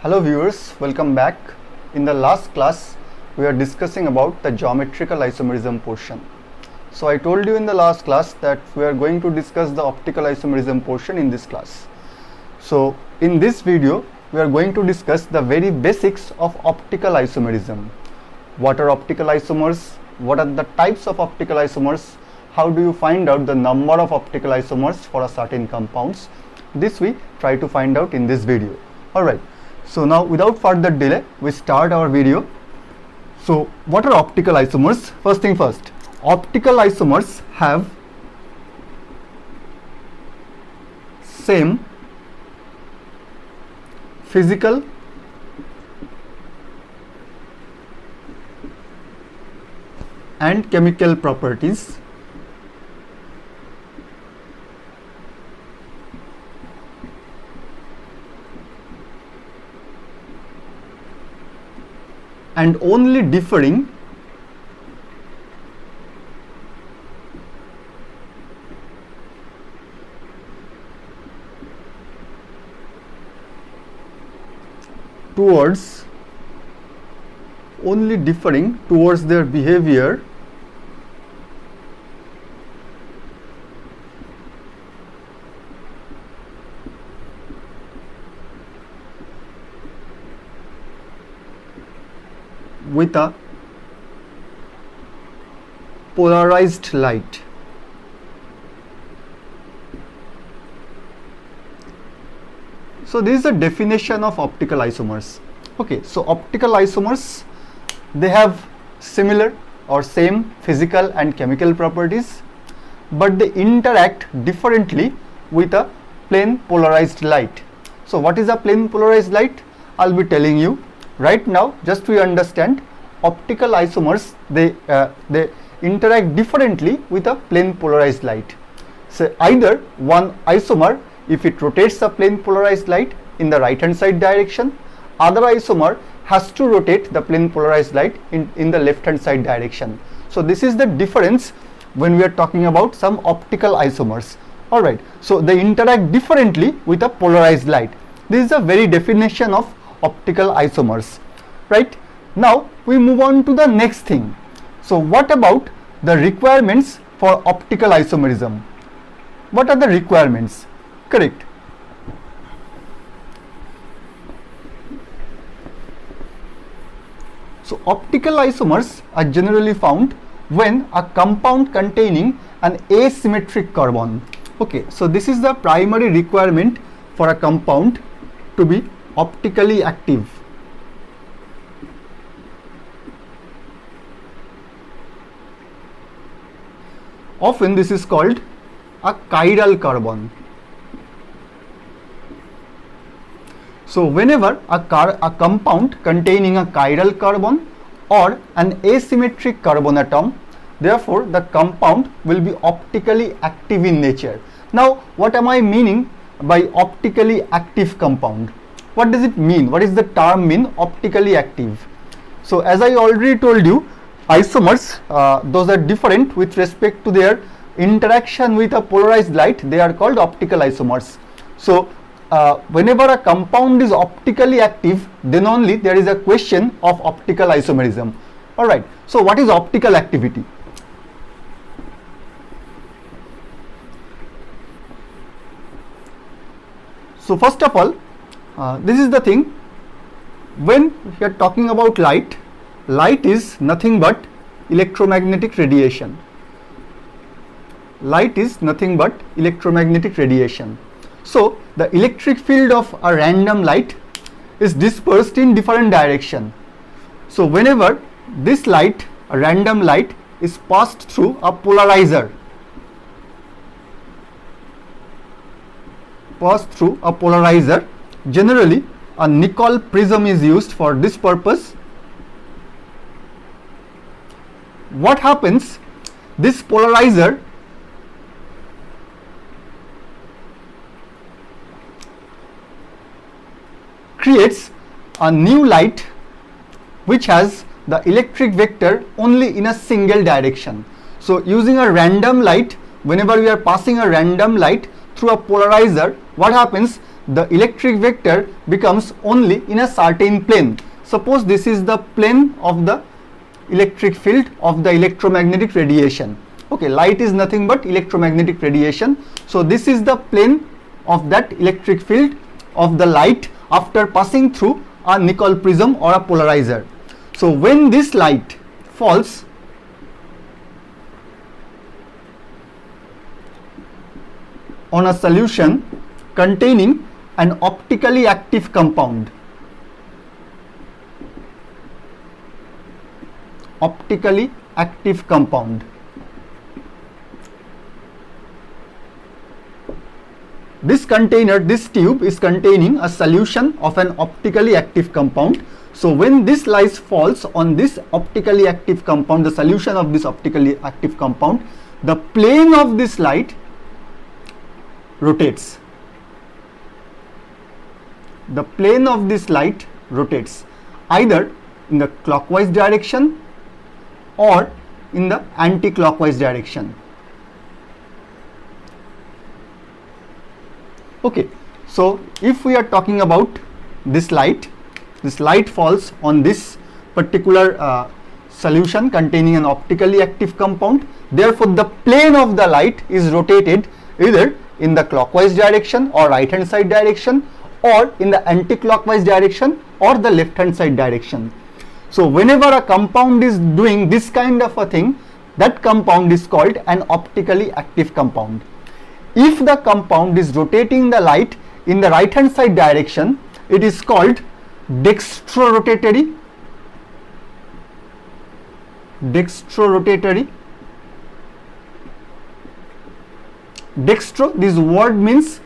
Hello viewers, welcome back. In the last class we are discussing about the geometrical isomerism portion. So I told you in the last class that we are going to discuss the optical isomerism portion in this class. So in this video we are going to discuss the very basics of optical isomerism. What are optical isomers? What are the types of optical isomers? How do you find out the number of optical isomers for a certain compounds? This we try to find out in this video. Alright, so now without further delay we start our video. So what are optical isomers? First thing first, optical isomers have same physical and chemical properties and only differing towards their behavior with a polarized light. So this is the definition of optical isomers. Okay, so optical isomers, they have similar or same physical and chemical properties, but they interact differently with a plane polarized light. So what is a plane polarized light? I'll be telling you right now. Just to understand, optical isomers, they interact differently with a plane polarized light. So either one isomer, if it rotates a plane polarized light in the right hand side direction, other isomer has to rotate the plane polarized light in the left hand side direction. So this is the difference when we are talking about some optical isomers. Alright, so they interact differently with a polarized light. This is the very definition of optical isomers. Right, now we move on to the next thing. So what about the requirements for optical isomerism? What are the requirements? Correct. So optical isomers are generally found when a compound containing an asymmetric carbon. Okay, so this is the primary requirement for a compound to be optically active. Often this is called a chiral carbon. So whenever a compound containing a chiral carbon or an asymmetric carbon atom, therefore the compound will be optically active in nature. Now what am I meaning by optically active compound? What does it mean? What is the term mean, optically active? So as I already told you, isomers, those are different with respect to their interaction with a polarized light. They are called optical isomers. So whenever a compound is optically active, then only there is a question of optical isomerism. Alright, so what is optical activity? So first of all, this is the thing. When we are talking about light, light is nothing but electromagnetic radiation. Light is nothing but electromagnetic radiation. So the electric field of a random light is dispersed in different direction. So whenever this light, a random light, is passed through a polarizer, generally a nickel prism is used for this purpose. What happens? This polarizer creates a new light which has the electric vector only in a single direction. So using a random light, whenever we are passing a random light through a polarizer, what happens? the electric vector becomes only in a certain plane. Suppose this is the plane of the electric field of the electromagnetic radiation. Okay, light is nothing but electromagnetic radiation. So this is the plane of that electric field of the light after passing through a nickel prism or a polarizer. So when this light falls on a solution containing an optically active compound, this tube is containing a solution of an optically active compound. So when this light falls on this optically active compound, the solution of this optically active compound, the plane of this light rotates. The plane of this light rotates either in the clockwise direction or in the anti-clockwise direction. Okay, so if we are talking about this light falls on this particular solution containing an optically active compound. Therefore, the plane of the light is rotated either in the clockwise direction or right hand side direction, or in the anti-clockwise direction or the left hand side direction. So whenever a compound is doing this kind of a thing, that compound is called an optically active compound. If the compound is rotating the light in the right hand side direction, it is called dextrorotatory. Dextro, this word means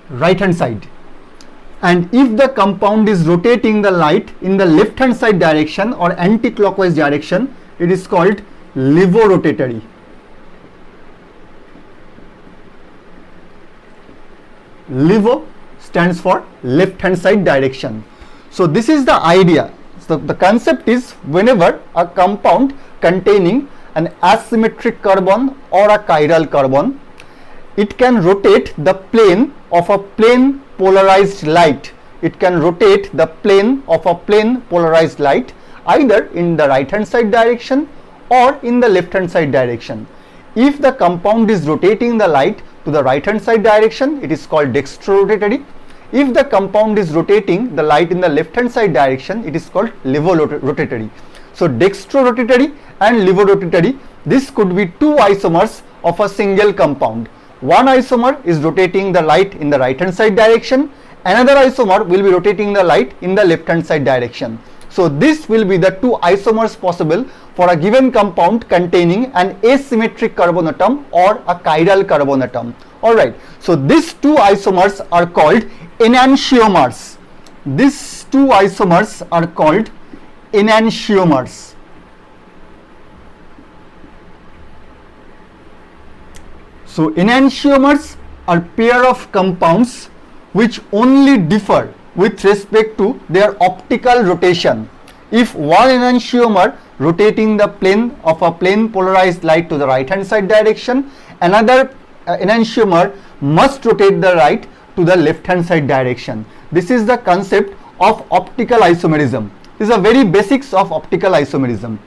right hand side. And if the compound is rotating the light in the left hand side direction or anti-clockwise direction, it is called levorotatory. Levo stands for left hand side direction. So this is the idea. So the concept is, whenever a compound containing an asymmetric carbon or a chiral carbon, it can rotate the plane of a plane polarized light. It can rotate the plane of a plane polarized light either in the right hand side direction or in the left hand side direction. If the compound is rotating the light to the right hand side direction, it is called dextrorotatory. If the compound is rotating the light in the left hand side direction, it is called levorotatory. So dextrorotatory and levorotatory, this could be two isomers of a single compound. One isomer is rotating the light in the right hand side direction, another isomer will be rotating the light in the left hand side direction. So this will be the two isomers possible for a given compound containing an asymmetric carbon atom or a chiral carbon atom. Alright, so these two isomers are called enantiomers. These two isomers are called enantiomers. So enantiomers are pair of compounds which only differ with respect to their optical rotation. If one enantiomer rotating the plane of a plane polarized light to the right hand side direction, another enantiomer must rotate the light to the left hand side direction. This is the concept of optical isomerism. This is a very basics of optical isomerism.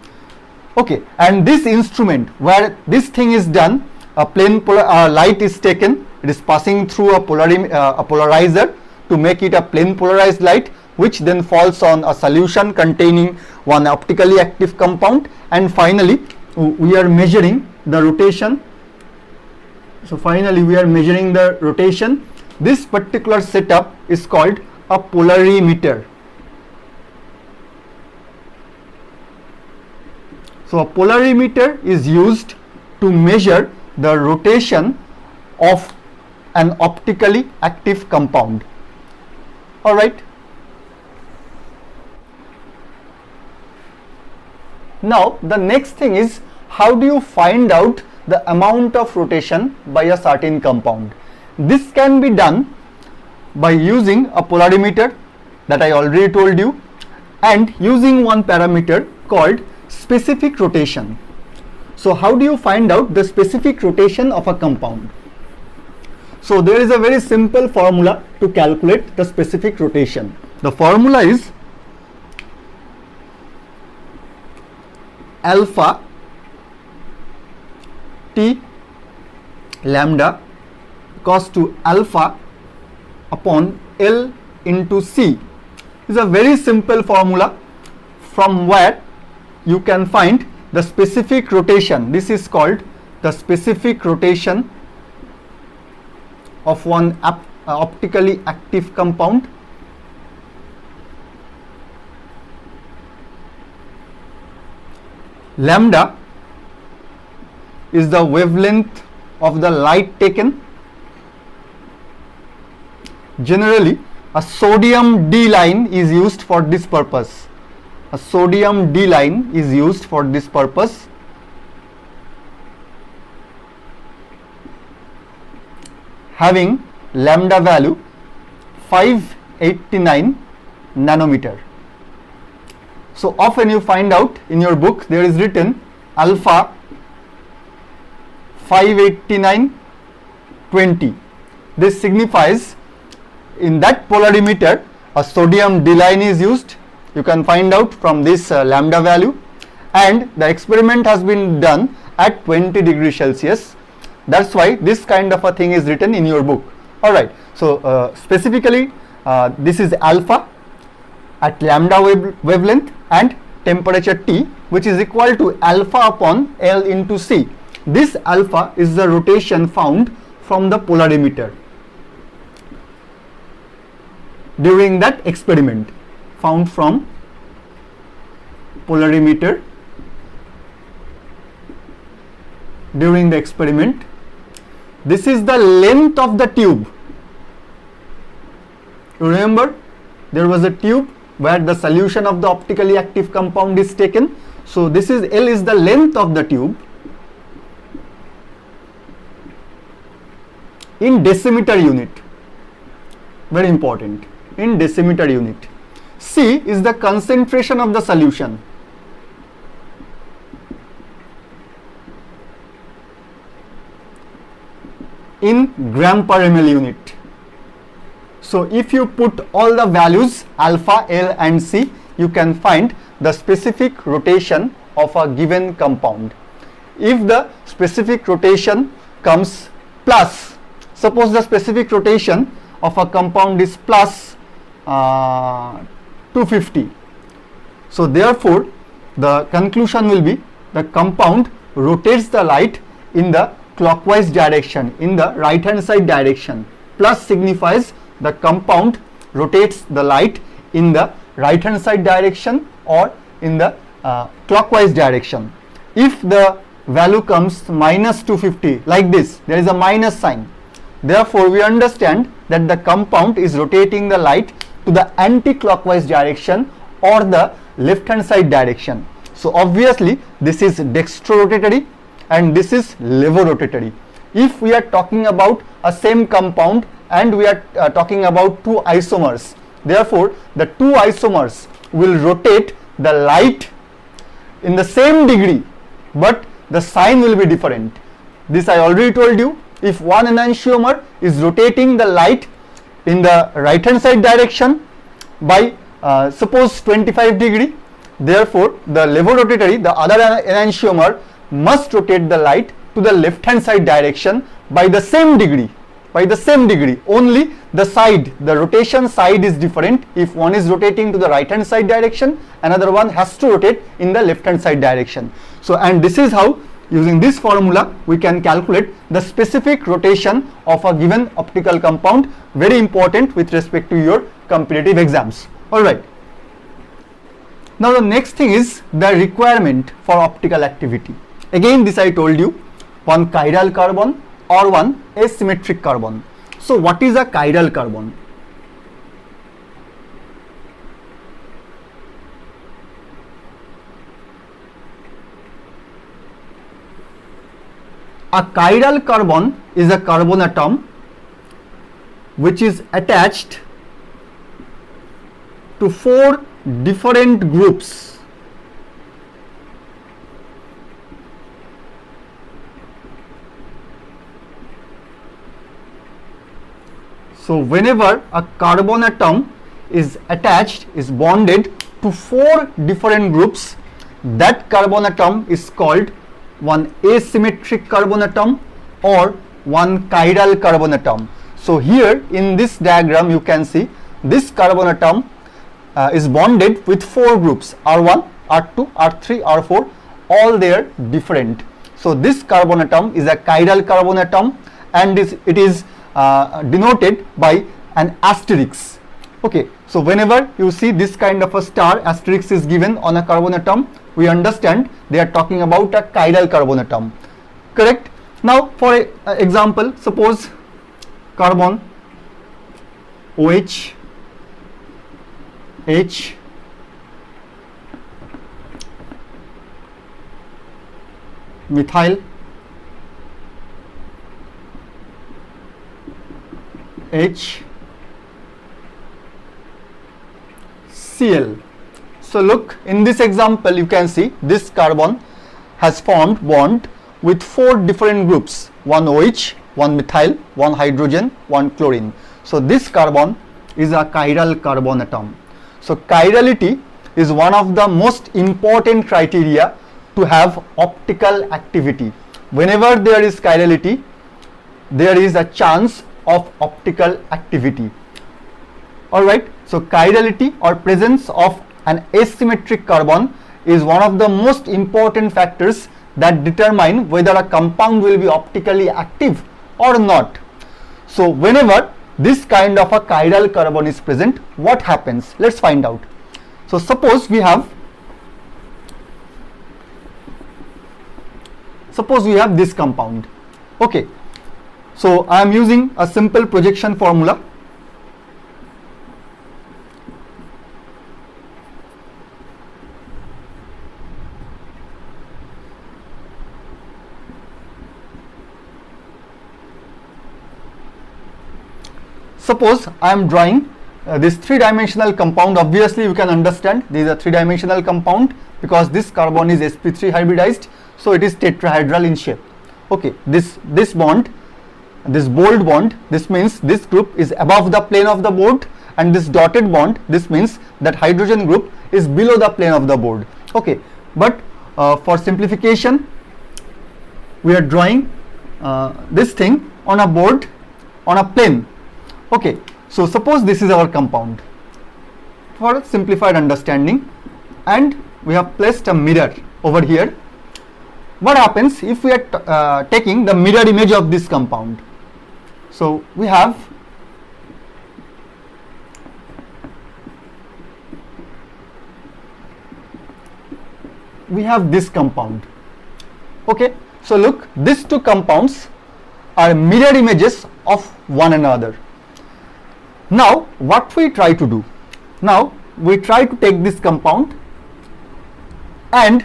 Okay, and this instrument where this thing is done, a plane light is taken, it is passing through a polarizer to make it a plane polarized light, which then falls on a solution containing one optically active compound, and finally we are measuring the rotation. So finally we are measuring the rotation. This particular setup is called a polarimeter. So a polarimeter is used to measure the rotation of an optically active compound. Alright. Now the next thing is, how do you find out the amount of rotation by a certain compound? This can be done by using a polarimeter that I already told you, and using one parameter called specific rotation. So how do you find out the specific rotation of a compound? So there is a very simple formula to calculate the specific rotation. The formula is alpha T lambda equals to alpha upon L into C. Is a very simple formula from where you can find the specific rotation. This is called the specific rotation of one optically active compound. Lambda is the wavelength of the light taken. Generally, a sodium D line is used for this purpose. A sodium D line is used for this purpose. Having lambda value 589 nanometer. So often you find out in your book there is written alpha 589 20. This signifies in that polarimeter a sodium D line is used. You can find out from this lambda value, and the experiment has been done at 20 degrees Celsius. That's why this kind of a thing is written in your book. Alright, so specifically this is alpha at lambda wavelength and temperature T, which is equal to alpha upon L into C. This alpha is the rotation found from the polarimeter during that experiment, found from polarimeter during the experiment. This is the length of the tube. You remember there was a tube where the solution of the optically active compound is taken. So this is L is the length of the tube in decimeter unit. Very important, in decimeter unit. C is the concentration of the solution. In gram per ml unit. So if you put all the values alpha, L and C, you can find the specific rotation of a given compound. If the specific rotation comes plus, suppose the specific rotation of a compound is plus 250. So therefore the conclusion will be the compound rotates the light in the clockwise direction, in the right hand side direction. Plus signifies the compound rotates the light in the right hand side direction or in the clockwise direction. If the value comes minus 250 like this, there is a minus sign. Therefore we understand that the compound is rotating the light to the anti-clockwise direction or the left hand side direction. So obviously this is dextrorotatory and this is levorotatory. If we are talking about a same compound and we are talking about two isomers, therefore the two isomers will rotate the light in the same degree, but the sign will be different. This I already told you. If one enantiomer is rotating the light in the right hand side direction by suppose 25 degree, therefore the levorotatory, the other enantiomer must rotate the light to the left hand side direction by the same degree. Only the side, the rotation side is different. If one is rotating to the right hand side direction, another one has to rotate in the left hand side direction. So and this is how, using this formula, we can calculate the specific rotation of a given optical compound. Very important with respect to your competitive exams. Alright. Now the next thing is the requirement for optical activity. Again this I told you, one chiral carbon or one asymmetric carbon. So what is a chiral carbon? A chiral carbon is a carbon atom which is attached to 4 different groups. So whenever a carbon atom is attached, is bonded to 4 different groups, that carbon atom is called one asymmetric carbon atom or one chiral carbon atom. So here in this diagram you can see this carbon atom is bonded with 4 groups, R1, R2, R3, R4, all they are different. So this carbon atom is a chiral carbon atom and it is denoted by an asterisk. Okay, so whenever you see this kind of a star, asterisk is given on a carbon atom, we understand they are talking about a chiral carbon atom. Correct? Now for example, suppose carbon OH, H, methyl, H, Cl. So look, in this example you can see this carbon has formed bond with 4 different groups, one OH, one methyl, one hydrogen, one chlorine. So this carbon is a chiral carbon atom. So chirality is one of the most important criteria to have optical activity. Whenever there is chirality, there is a chance of optical activity. Alright, so chirality or presence of an asymmetric carbon is one of the most important factors that determine whether a compound will be optically active or not. So whenever this kind of a chiral carbon is present, what happens? Let's find out. So suppose we have this compound. Okay, so I am using a simple projection formula. Suppose I am drawing this 3-dimensional compound. Obviously you can understand this is a 3-dimensional compound because this carbon is sp3 hybridized, so it is tetrahedral in shape. Okay, this bond, this bold bond, this means this group is above the plane of the board, and this dotted bond, this means that hydrogen group is below the plane of the board. Okay, but for simplification we are drawing this thing on a board, on a plane. Okay, so suppose this is our compound for simplified understanding, and we have placed a mirror over here. What happens if we are taking the mirror image of this compound? So we have this compound. Okay, so look, these 2 compounds are mirror images of one another. Now what we try to do? Now we try to take this compound and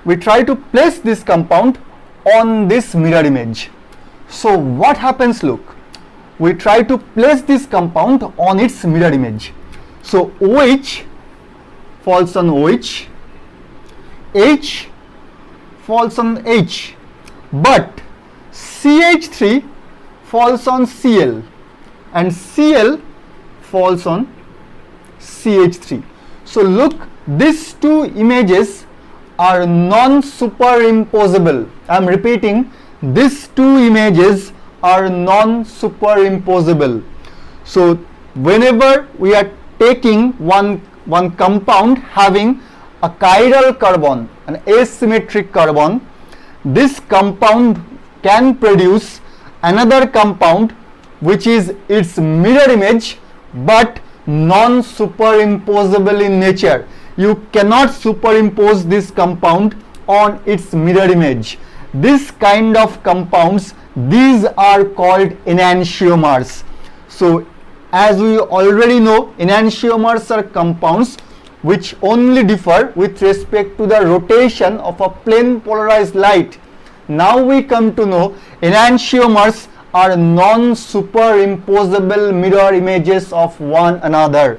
we try to place this compound on this mirror image. So what happens? Look, we try to place this compound on its mirror image. So OH falls on OH, H falls on H, but CH3 falls on Cl and Cl falls on CH3. So look, these 2 images are non-superimposable. I am repeating, these 2 images are non-superimposable. So whenever we are taking one compound having a chiral carbon, an asymmetric carbon, this compound can produce another compound which is its mirror image but non-superimposable in nature. You cannot superimpose this compound on its mirror image. This kind of compounds, these are called enantiomers. So as we already know, enantiomers are compounds which only differ with respect to the rotation of a plane polarized light. Now we come to know enantiomers are non-superimposable mirror images of one another.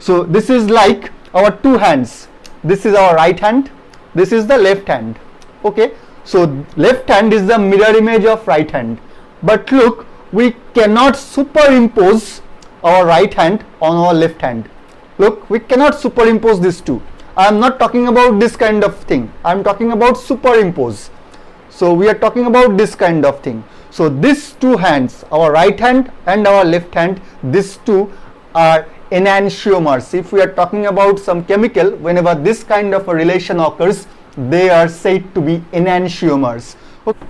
So this is like our 2 hands. This is our right hand, this is the left hand. Okay, so left hand is the mirror image of right hand, but look, we cannot superimpose our right hand on our left hand. Look, we cannot superimpose these two. I am not talking about this kind of thing. I am talking about superimpose. So we are talking about this kind of thing. So these two hands, our right hand and our left hand, these two are enantiomers. If we are talking about some chemical, whenever this kind of a relation occurs, they are said to be enantiomers. Okay.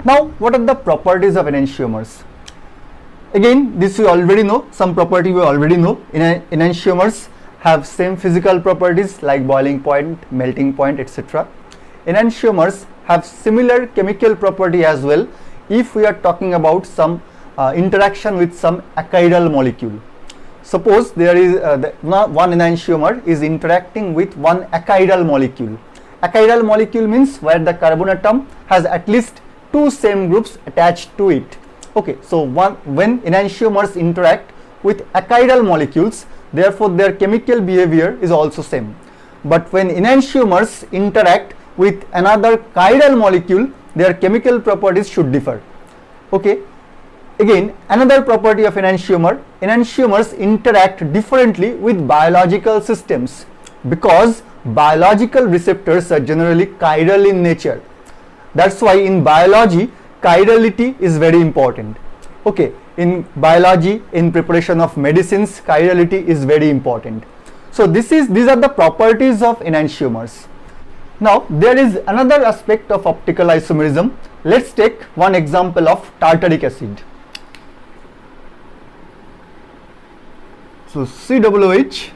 Now, what are the properties of enantiomers? Again, this we already know, some property we already know. Enantiomers have same physical properties like boiling point, melting point, etc. Enantiomers have similar chemical property as well if we are talking about some interaction with some achiral molecule. Suppose there is one enantiomer is interacting with one achiral molecule. Achiral molecule means where the carbon atom has at least two same groups attached to it. Okay, so when enantiomers interact with achiral molecules, therefore their chemical behavior is also same. But when enantiomers interact with another chiral molecule, their chemical properties should differ. Okay, again another property of enantiomers interact differently with biological systems because biological receptors are generally chiral in nature. That's why in biology chirality is very important. Okay, in biology, in preparation of medicines, chirality is very important. So these are the properties of enantiomers. Now there is another aspect of optical isomerism. Let's take one example of tartaric acid. So COOH,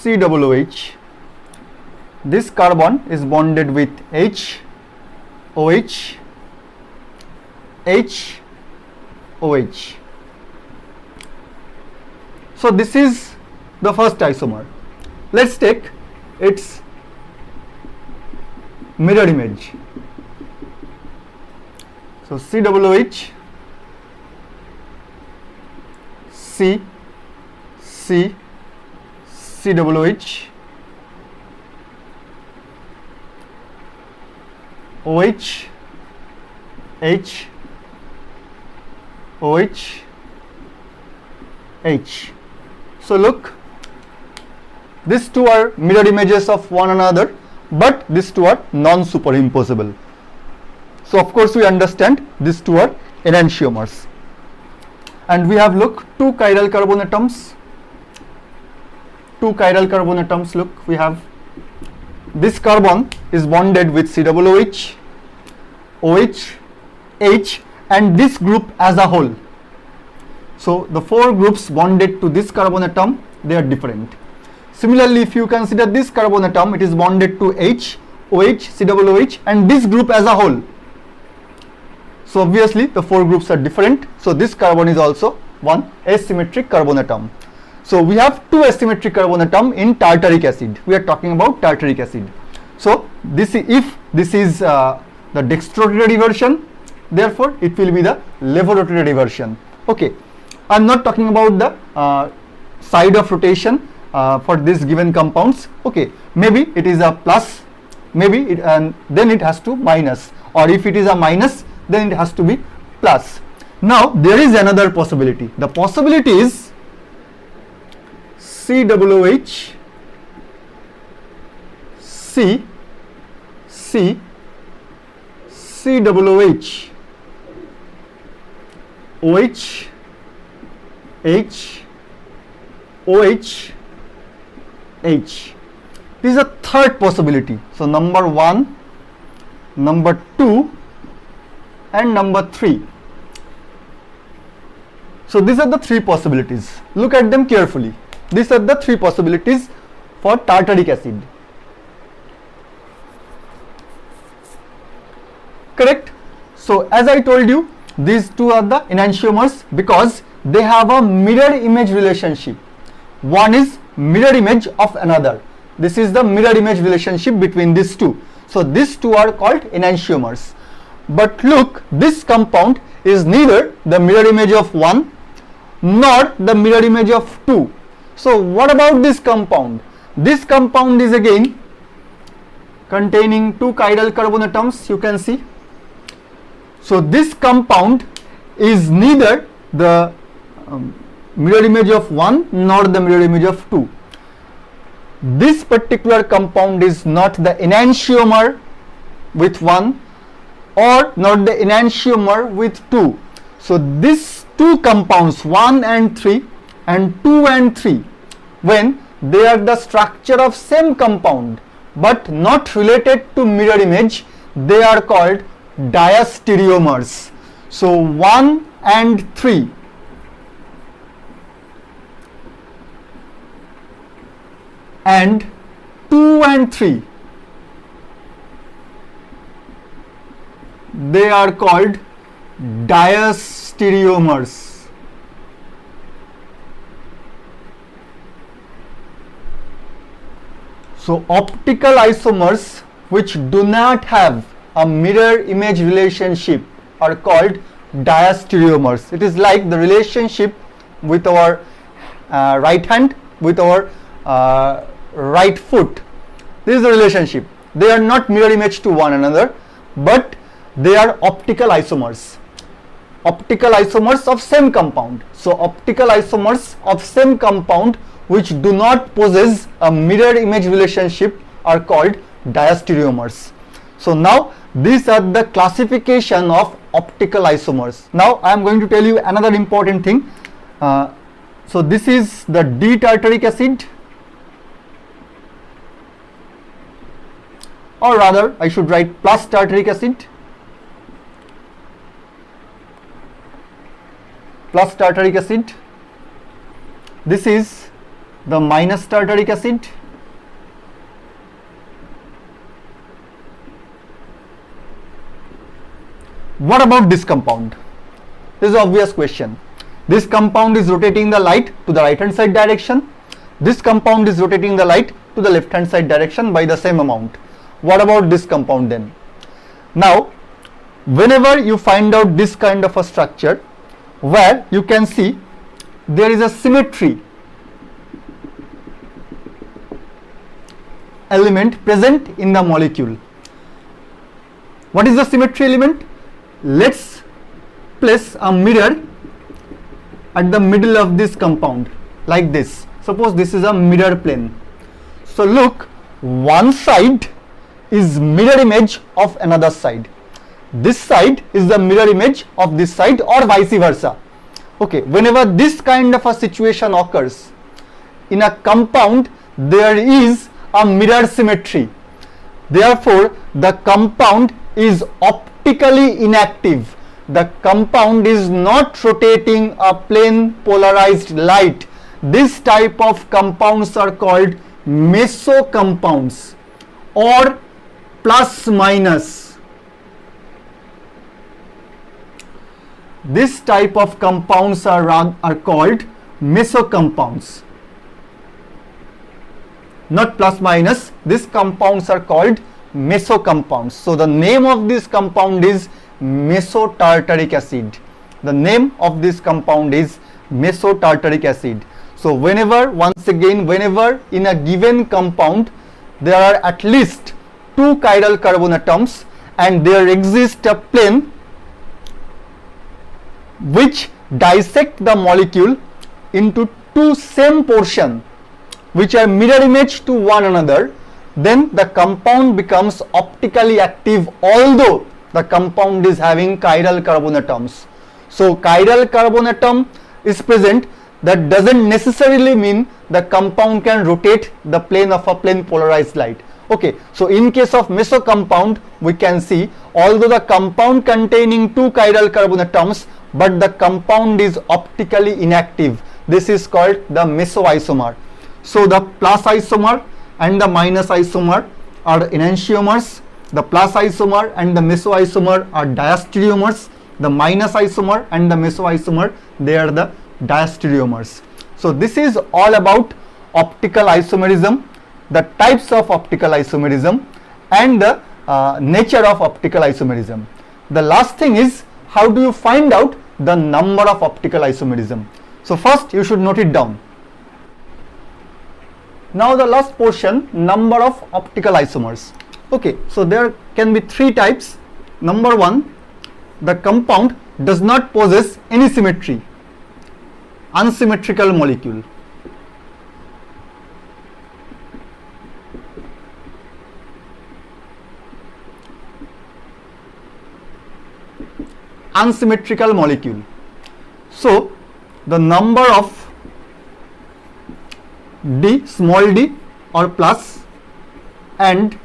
COOH. This carbon is bonded with OH, OH. So this is the first isomer. Let's take its mirror image. So COOH, COOH, OH, OH, H. So look, these two are mirror images of one another, but these two are non-superimposable. So of course we understand these two are enantiomers. And we have, look, two chiral carbon atoms. Look, we have this carbon is bonded with COOH, OH, H, and this group as a whole. So the four groups bonded to this carbon atom, they are different. Similarly, if you consider this carbon atom, it is bonded to H, OH, COOH, and this group as a whole. So obviously the four groups are different. So this carbon is also one asymmetric carbon atom. So we have two asymmetric carbon atom in tartaric acid. We are talking about tartaric acid. So if this is the dextrorotatory version, therefore it will be the levorotatory version. Okay, I am not talking about the side of rotation for this given compounds. Okay, maybe it is a plus, maybe it, and then it has to minus, or if it is a minus, then it has to be plus. Now there is another possibility. The possibility is COOH, COOH, OH, H, OH, H. This is a third possibility. So number 1, number 2, and number 3. So these are the three possibilities. Look at them carefully. These are the three possibilities for tartaric acid. Correct? So as I told you, these two are the enantiomers because they have a mirror image relationship. One is mirror image of another. This is the mirror image relationship between these two. So these two are called enantiomers. But look, this compound is neither the mirror image of one nor the mirror image of two. So what about this compound? This compound is again containing two chiral carbon atoms, you can see. So this compound is neither the mirror image of 1 nor the mirror image of 2. This particular compound is not the enantiomer with 1 or not the enantiomer with 2. So these two compounds 1 and 3 and 2 and 3, when they are the structure of same compound but not related to mirror image, they are called diastereomers. So 1 and 3 and 2 and 3, they are called diastereomers. So optical isomers which do not have a mirror image relationship are called diastereomers. It is like the relationship with our right hand with our right foot. This is the relationship. They are not mirror image to one another, but they are optical isomers. Optical isomers of same compound. So optical isomers of same compound which do not possess a mirror image relationship are called diastereomers. So now these are the classification of optical isomers. Now I am going to tell you another important thing. So this is the D-tartaric acid, or rather I should write plus tartaric acid. Plus tartaric acid. This is the minus tartaric acid. What about this compound? This is an obvious question. This compound is rotating the light to the right hand side direction. This compound is rotating the light to the left hand side direction by the same amount. What about this compound then? Now, whenever you find out this kind of a structure where you can see there is a symmetry element present in the molecule. What is the symmetry element? Let's place a mirror at the middle of this compound like this. Suppose this is a mirror plane. So look, one side is mirror image of another side. This side is the mirror image of this side, or vice versa. Okay, whenever this kind of a situation occurs in a compound, there is a mirror symmetry. Therefore, the compound is optically inactive. The compound is not rotating a plane polarized light. This type of compounds are called mesocompounds or plus minus. This type of compounds are called mesocompounds. Not plus minus, these compounds are called mesocompounds. So the name of this compound is mesotartaric acid. The name of this compound is mesotartaric acid. So once again, whenever in a given compound there are at least two chiral carbon atoms and there exists a plane which dissect the molecule into two same portion which are mirror image to one another, then the compound becomes optically active, although the compound is having chiral carbon atoms. So chiral carbon atom is present, that doesn't necessarily mean the compound can rotate the plane of a plane polarized light. Okay, so in case of mesocompound, we can see although the compound containing two chiral carbon atoms, but the compound is optically inactive. This is called the mesoisomer. So the plus isomer and the minus isomer are enantiomers. The plus isomer and the mesoisomer are diastereomers. The minus isomer and the mesoisomer, they are the diastereomers. So this is all about optical isomerism, the types of optical isomerism and the nature of optical isomerism. The last thing is, how do you find out the number of optical isomerism? So first you should note it down. Now the last portion, number of optical isomers. Okay, so there can be three types. Number one, the compound does not possess any symmetry, unsymmetrical molecule. Unsymmetrical molecule. So the number of d, small d or plus, and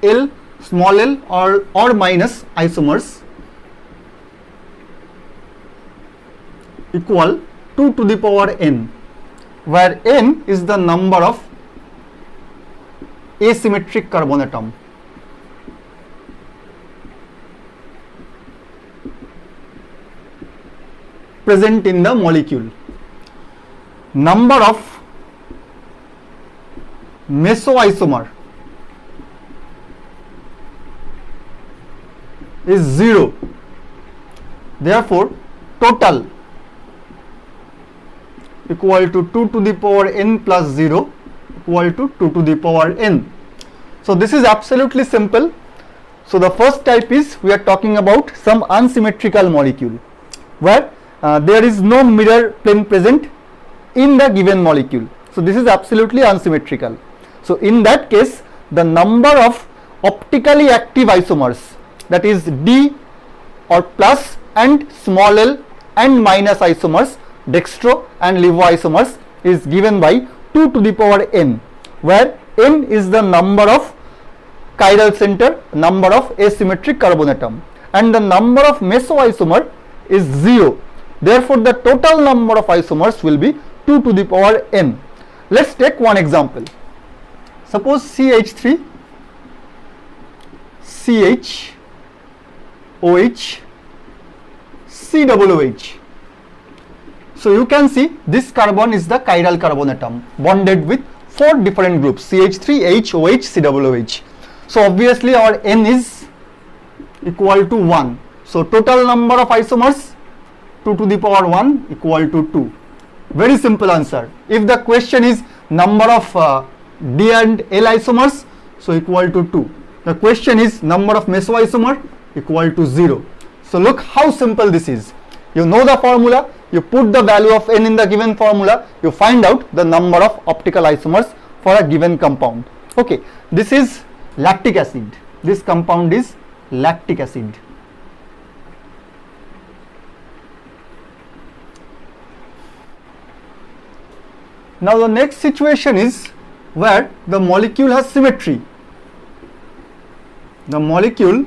L, small l or minus isomers equal 2 to the power n, where n is the number of asymmetric carbon atom. Present in the molecule. Number of mesoisomer is 0. Therefore, total equal to 2 to the power n plus 0 equal to 2 to the power n. So this is absolutely simple. So the first type is, we are talking about some unsymmetrical molecule where there is no mirror plane present in the given molecule. So this is absolutely unsymmetrical. So in that case, the number of optically active isomers, that is D or plus and small l and minus isomers, dextro and levo isomers, is given by 2 to the power n, where n is the number of chiral center, number of asymmetric carbon atom, and the number of mesoisomer is 0. Therefore, the total number of isomers will be 2 to the power n. Let's take one example. Suppose CH3, CH, OH, COOH. So you can see this carbon is the chiral carbon atom bonded with 4 different groups, CH3, H, OH, COOH. So obviously our n is equal to 1. So total number of isomers 2 to the power 1 equal to 2. Very simple answer. If the question is number of D and L isomers, so equal to 2. The question is number of mesoisomer, equal to 0. So look how simple this is. You know the formula, you put the value of n in the given formula, you find out the number of optical isomers for a given compound. Okay, this is lactic acid. This compound is lactic acid. Now the next situation is where the molecule has symmetry. The molecule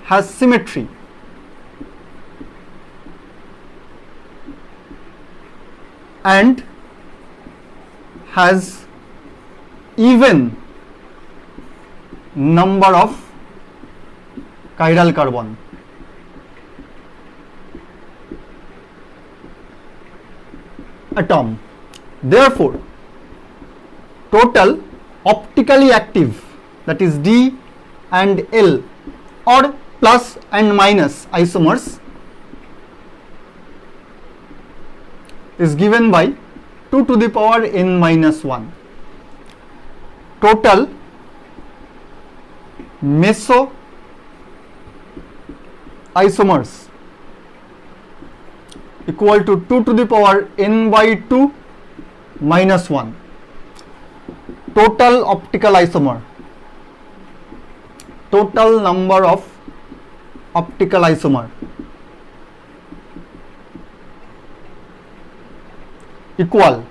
has symmetry. And has even number of chiral carbon. Atom. Therefore, total optically active, that is D and L or plus and minus isomers, is given by 2 to the power n minus 1. Total meso isomers equal to 2 to the power n by 2 minus 1. Total optical isomer, total number of optical isomer equal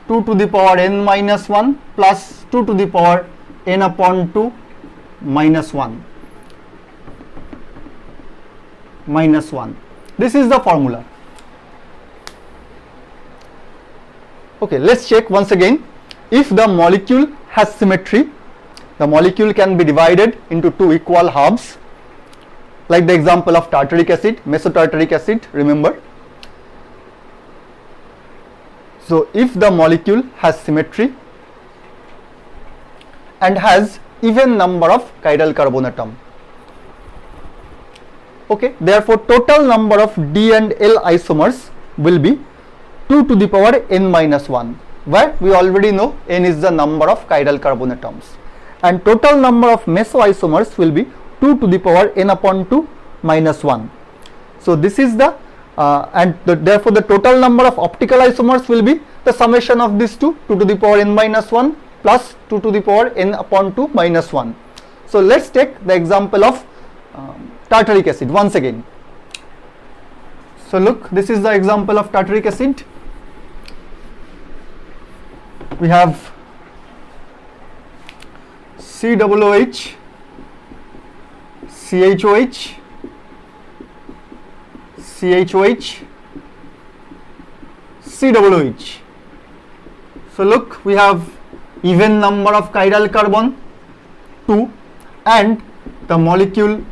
2 to the power n minus 1 plus 2 to the power n upon 2 minus 1 minus 1. This is the formula. Okay, let's check once again. If the molecule has symmetry, the molecule can be divided into 2 equal halves, like the example of tartaric acid, mesotartaric acid, remember. So if the molecule has symmetry and has even number of chiral carbon atom, okay, therefore total number of D and L isomers will be 2 to the power n minus 1. where we already know n is the number of chiral carbon atoms, and total number of mesoisomers will be 2 to the power n upon 2 minus 1. So this is the therefore the total number of optical isomers will be the summation of these two, 2 to the power n minus 1 plus 2 to the power n upon 2 minus 1. So let's take the example of tartaric acid once again. So look, this is the example of tartaric acid. We have COOH, CHOH, CHOH, COOH. So look, we have even number of chiral carbon 2, and the molecule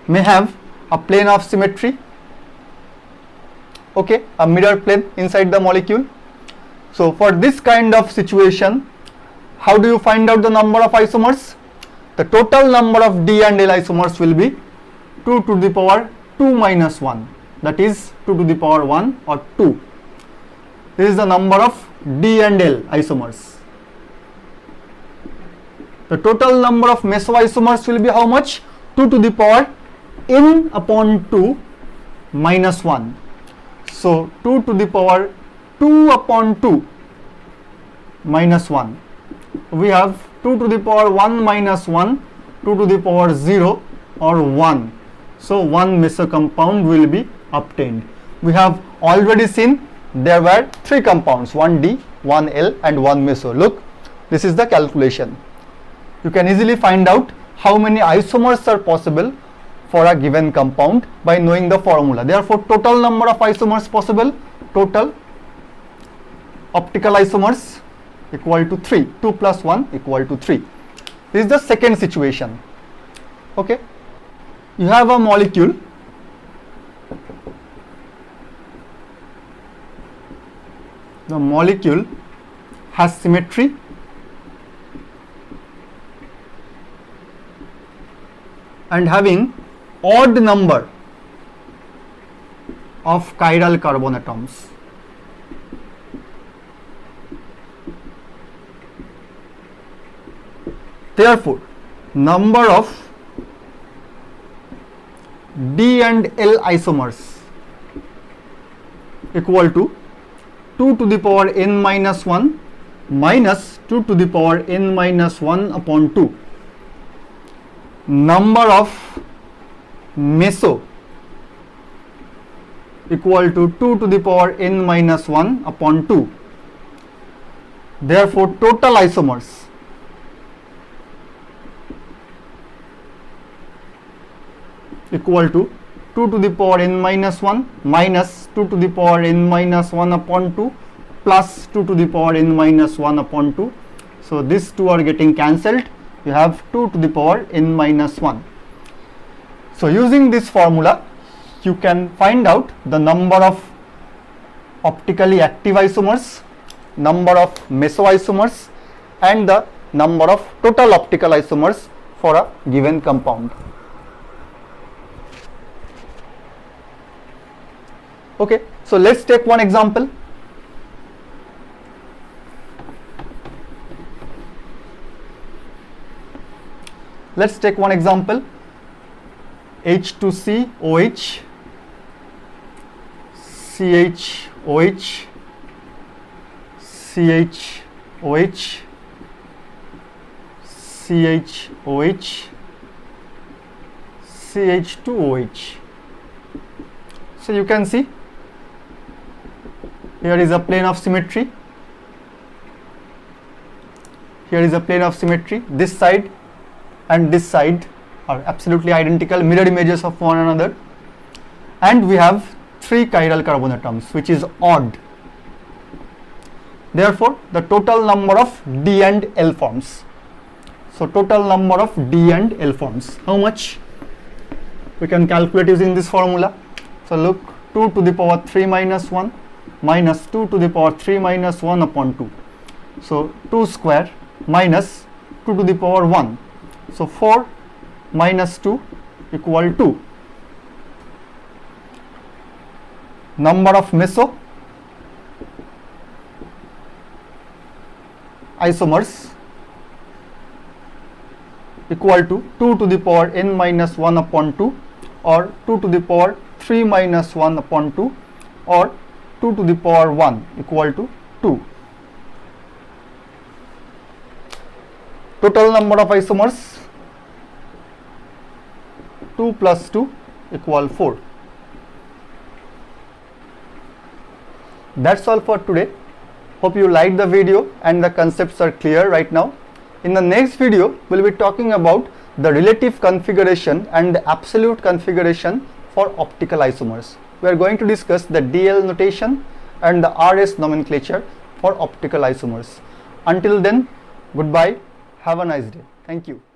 may have a plane of symmetry, okay, a mirror plane inside the molecule. So for this kind of situation, how do you find out the number of isomers? The total number of D and L isomers will be 2 to the power 2 minus 1, that is 2 to the power 1 or 2. This is the number of D and L isomers. The total number of mesoisomers will be how much? 2 to the power n upon 2 minus 1. So 2 to the power 2 upon 2 minus 1. We have 2 to the power 1 minus 1, 2 to the power 0 or 1. So one meso compound will be obtained. We have already seen there were 3 compounds, 1D, 1L and 1 meso. Look, this is the calculation. You can easily find out how many isomers are possible for a given compound by knowing the formula. Therefore, total number of isomers possible, total optical isomers equal to 3, 2 plus 1 equal to 3. This is the second situation. Okay, you have a molecule the molecule has symmetry and having odd number of chiral carbon atoms. Therefore, number of D and L isomers equal to 2 to the power n minus 1 minus 2 to the power n minus 1 upon 2. Number of meso equal to 2 to the power n minus 1 upon 2. Therefore, total isomers equal to 2 to the power n minus 1 minus 2 to the power n minus 1 upon 2 plus 2 to the power n minus 1 upon 2. So these two are getting cancelled. You have 2 to the power n minus 1. So using this formula, you can find out the number of optically active isomers, number of mesoisomers and the number of total optical isomers for a given compound. Okay, so let's take one example. Let's take one example. H2COH, CHOH, CHOH, CHOH, CH2OH. So you can see here is a plane of symmetry. Here is a plane of symmetry. This side and this side are absolutely identical, mirror images of one another, and we have 3 chiral carbon atoms, which is odd. Therefore, the total number of D and L forms. So total number of D and L forms, how much? We can calculate using this formula. So look, 2 to the power 3 minus 1 minus 2 to the power 3 minus 1 upon 2. So 2 square minus 2 to the power 1. So 4 minus 2 equal to number of meso isomers equal to 2 to the power n minus 1 upon 2 or 2 to the power 3 minus 1 upon 2 or 2 to the power 1 equal to 2. Total number of isomers 2 plus 2 equal 4. That's all for today. Hope you liked the video and the concepts are clear right now. In the next video, we'll be talking about the relative configuration and the absolute configuration for optical isomers. We are going to discuss the DL notation and the RS nomenclature for optical isomers. Until then, goodbye. Have a nice day. Thank you.